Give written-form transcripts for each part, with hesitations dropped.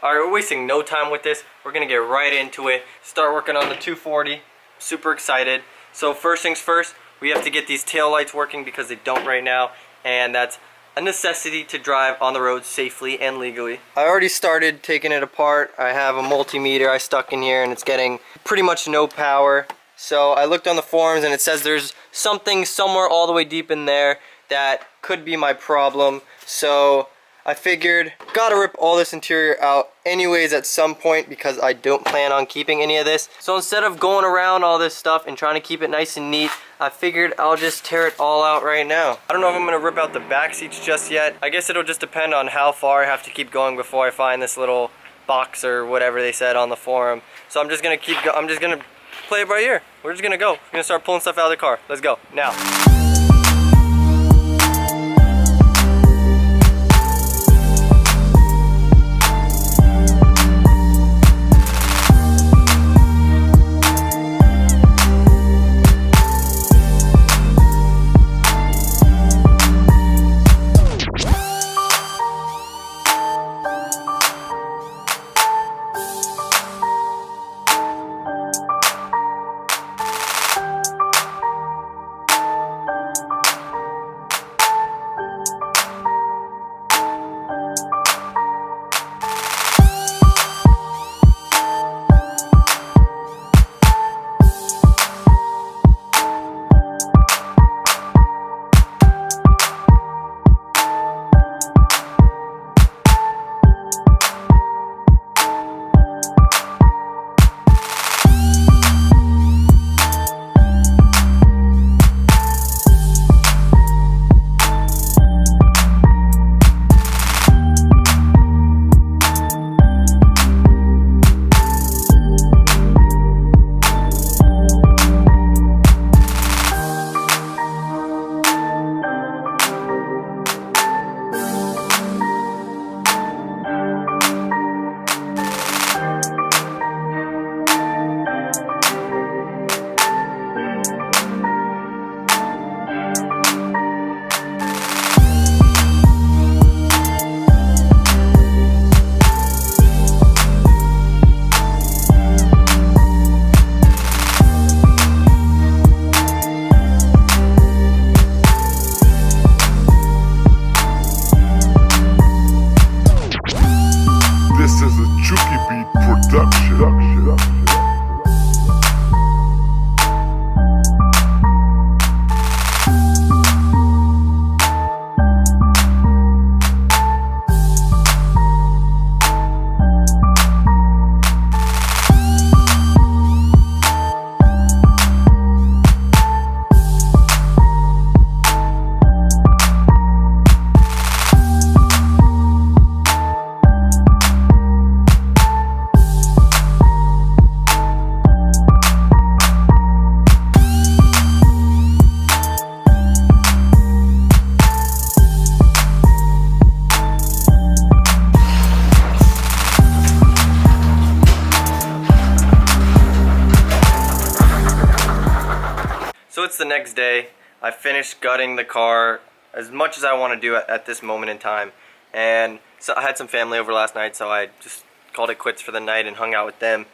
Alright, we're wasting no time with this. We're gonna get right into it. Start working on the 240. Super excited. So first things first, we have to get these tail lights working because they don't right now, and that's a necessity to drive on the road safely and legally. I already started taking it apart. I have a multimeter I stuck in here and it's getting pretty much no power. So I looked on the forums and it says there's something somewhere all the way deep in there that could be my problem. So I figured, gotta rip all this interior out anyways at some point because I don't plan on keeping any of this. So instead of going around all this stuff and trying to keep it nice and neat, I figured I'll just tear it all out right now. I don't know if I'm gonna rip out the back seats just yet. I guess it'll just depend on how far I have to keep going before I find this little box or whatever they said on the forum. So I'm just gonna play it by ear. We're just gonna go. We're gonna start pulling stuff out of the car. Let's go, now. So it's the next day. I finished gutting the car as much as I want to do at this moment in time, and so I had some family over last night, so I just called it quits for the night and hung out with them.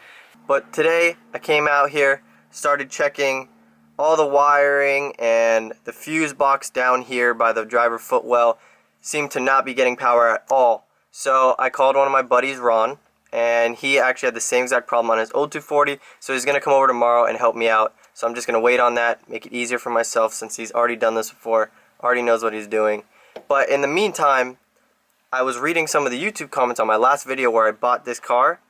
But today I came out here, started checking all the wiring, and the fuse box down here by the driver footwell seemed to not be getting power at all. So I called one of my buddies, Ron, and he actually had the same exact problem on his old 240, so he's gonna come over tomorrow and help me out. So I'm just going to wait on that, make it easier for myself since he's already done this before, already knows what he's doing. But in the meantime, I was reading some of the YouTube comments on my last video where I bought this car,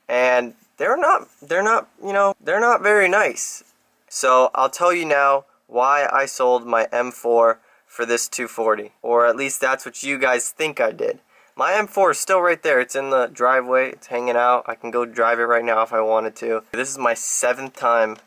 and they're not very nice. So I'll tell you now why I sold my M4 for this 240, or at least that's what you guys think I did. My M4 is still right there. It's in the driveway. It's hanging out. I can go drive it right now if I wanted to. This is my 7th time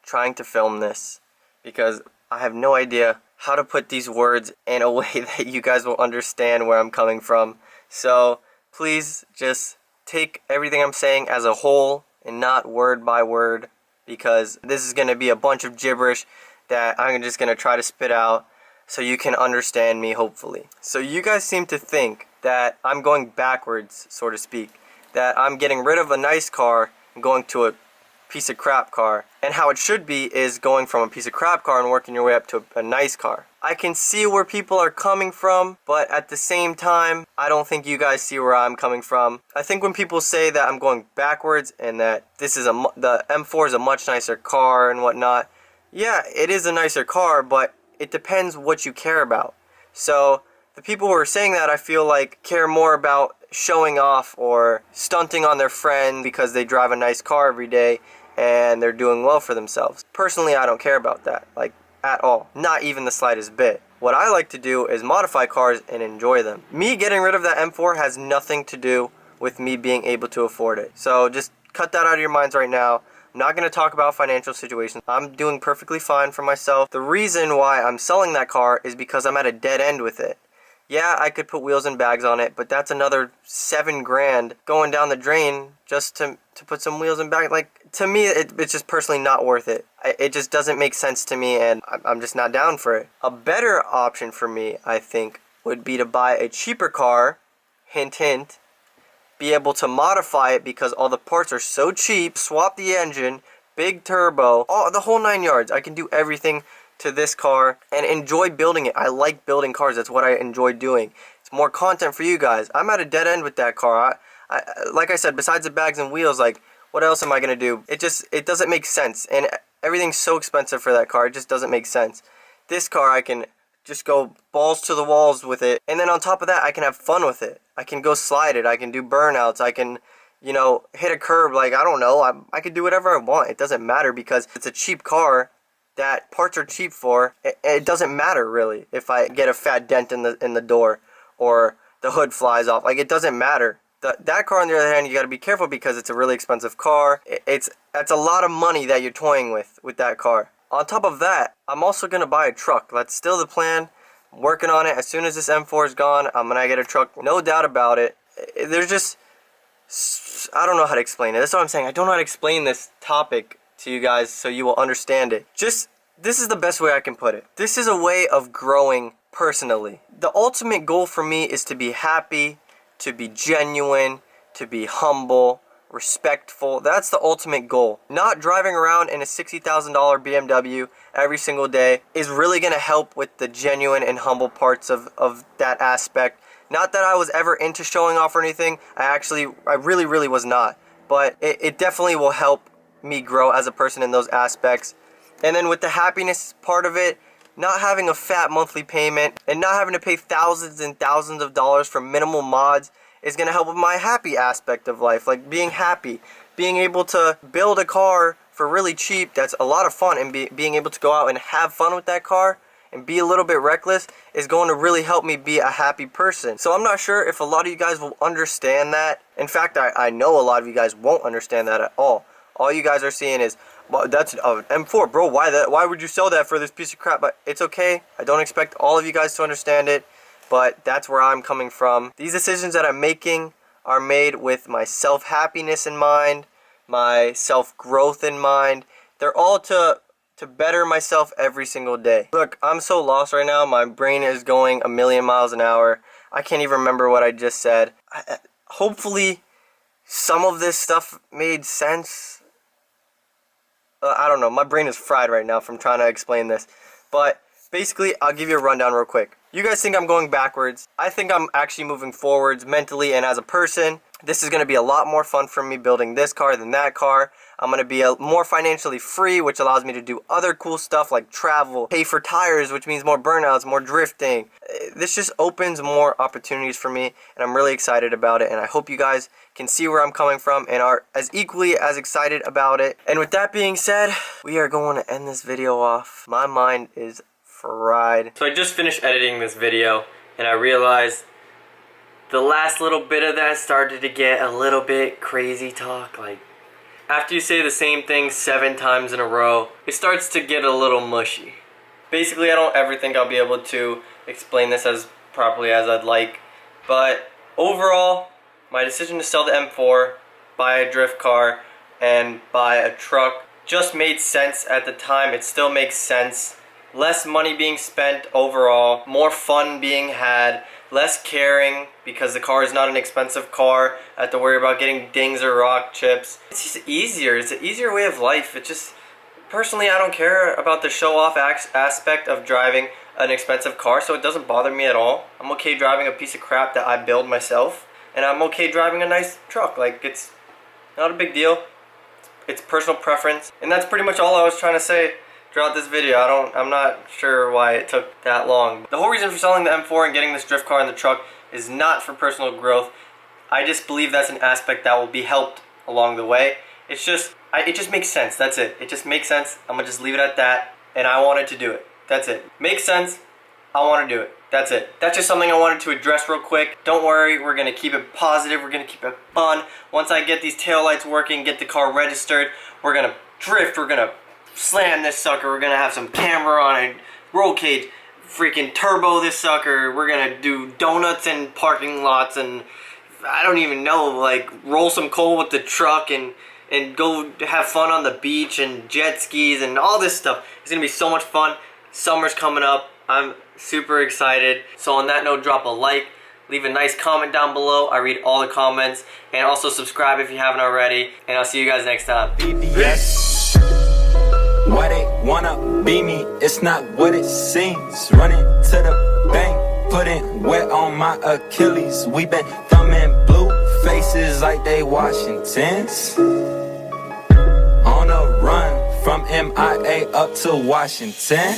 trying to film this because I have no idea how to put these words in a way that you guys will understand where I'm coming from. So please just take everything I'm saying as a whole and not word by word, because this is going to be a bunch of gibberish that I'm just going to try to spit out so you can understand me, hopefully. So you guys seem to think that I'm going backwards, so to speak. that I'm getting rid of a nice car and going to a piece of crap car, and how it should be is going from a piece of crap car and working your way up to a nice car. I can see where people are coming from, but at the same time, I don't think you guys see where I'm coming from. I think when people say that I'm going backwards and that the M4 is a much nicer car and whatnot, yeah, it is a nicer car, but it depends what you care about. So the people who are saying that, I feel like, care more about showing off or stunting on their friend because they drive a nice car every day and they're doing well for themselves. Personally, I don't care about that, like, at all. Not even the slightest bit. What I like to do is modify cars and enjoy them. Me getting rid of that M4 has nothing to do with me being able to afford it. So just cut that out of your minds right now. I'm not going to talk about financial situations. I'm doing perfectly fine for myself. The reason why I'm selling that car is because I'm at a dead end with it. Yeah, I could put wheels and bags on it, but that's another $7 grand going down the drain just to put some wheels and bags. Like, to me, it's just personally not worth it. It just doesn't make sense to me, and I'm just not down for it. A better option for me, I think, would be to buy a cheaper car, hint hint, be able to modify it because all the parts are so cheap, swap the engine, big turbo, the whole 9 yards. I can do everything to this car and enjoy building it. I like building cars. That's what I enjoy doing. It's more content for you guys. I'm at a dead end with that car. Like I said, besides the bags and wheels, like, what else am I gonna do? It doesn't make sense, and everything's so expensive for that car. It just doesn't make sense. This car, I can just go balls to the walls with it, and then on top of that, I can have fun with it. I can go slide it. I can do burnouts. I can, hit a curb. Like, I don't know. I can do whatever I want. It doesn't matter because it's a cheap car that parts are cheap for. It doesn't matter really if I get a fat dent in the door or the hood flies off. Like, it doesn't matter. That car, on the other hand, you got to be careful because it's a really expensive car. That's a lot of money that you're toying with that car. On top of that, I'm also gonna buy a truck. That's still the plan. I'm working on it. As soon as this M4 is gone, I'm gonna get a truck. No doubt about it. There's just, I don't know how to explain it. That's what I'm saying. I don't know how to explain this topic to you guys so you will understand it. This is the best way I can put it. This is a way of growing personally. The ultimate goal for me is to be happy, to be genuine, to be humble, respectful. That's the ultimate goal. Not driving around in a $60,000 BMW every single day is really going to help with the genuine and humble parts of that aspect. Not that I was ever into showing off or anything. I really was not. But it definitely will help me grow as a person in those aspects. And then with the happiness part of it, not having a fat monthly payment and not having to pay thousands and thousands of dollars for minimal mods is going to help with my happy aspect of life. Like, being happy, being able to build a car for really cheap, that's a lot of fun, and being able to go out and have fun with that car and be a little bit reckless is going to really help me be a happy person. So I'm not sure if a lot of you guys will understand that. In fact, I know a lot of you guys won't understand that at all. All you guys are seeing is, well, that's an M4, bro. Why would you sell that for this piece of crap? But it's okay. I don't expect all of you guys to understand it, but that's where I'm coming from. These decisions that I'm making are made with my self-happiness in mind, my self-growth in mind. They're all to better myself every single day. Look, I'm so lost right now. My brain is going a million miles an hour. I can't even remember what I just said. Hopefully, some of this stuff made sense. I don't know. My brain is fried right now from trying to explain this. But basically, I'll give you a rundown real quick. You guys think I'm going backwards. I think I'm actually moving forwards mentally and as a person. This is going to be a lot more fun for me building this car than that car. I'm going to be more financially free, which allows me to do other cool stuff like travel, pay for tires, which means more burnouts, more drifting. This just opens more opportunities for me, and I'm really excited about it, and I hope you guys can see where I'm coming from and are as equally as excited about it. And with that being said, we are going to end this video off. My mind is fried. So I just finished editing this video, and I realized the last little bit of that started to get a little bit crazy talk. Like, after you say the same thing 7 times in a row, it starts to get a little mushy. Basically, I don't ever think I'll be able to explain this as properly as I'd like, but overall, my decision to sell the M4, buy a drift car, and buy a truck just made sense at the time. It still makes sense less money being spent overall, more fun being had, less caring because the car is not an expensive car. I have to worry about getting dings or rock chips. It's just easier. It's an easier way of life. It just, personally, I don't care about the show-off aspect of driving an expensive car, so it doesn't bother me at all. I'm okay driving a piece of crap that I build myself, and I'm okay driving a nice truck. Like, it's not a big deal. It's personal preference, and that's pretty much all I was trying to say throughout this video. I'm not sure why it took that long. The whole reason for selling the M4 and getting this drift car in the truck is not for personal growth. I just believe that's an aspect that will be helped along the way. It's just, it just makes sense. That's it. It just makes sense. I'm gonna just leave it at that, and I wanted to do it. That's it. Makes sense. I want to do it. That's it. That's just something I wanted to address real quick. Don't worry, we're gonna keep it positive. We're gonna keep it fun. Once I get these taillights working, get the car registered, we're gonna drift. We're gonna slam this sucker. We're gonna have some camera on it, roll cage, freaking turbo this sucker. We're gonna do donuts in parking lots, and I don't even know, like roll some coal with the truck and go have fun on the beach and jet skis and all this stuff. It's gonna be so much fun. Summer's coming up. I'm super excited. So on that note, drop a like, leave a nice comment down below. I read all the comments, and also subscribe if you haven't already, and I'll see you guys next time. Peace. Why they wanna be me? It's not what it seems. Running to the bank, putting wet on my Achilles. We been thumbing blue faces like they Washingtons. On a run from MIA up to Washington.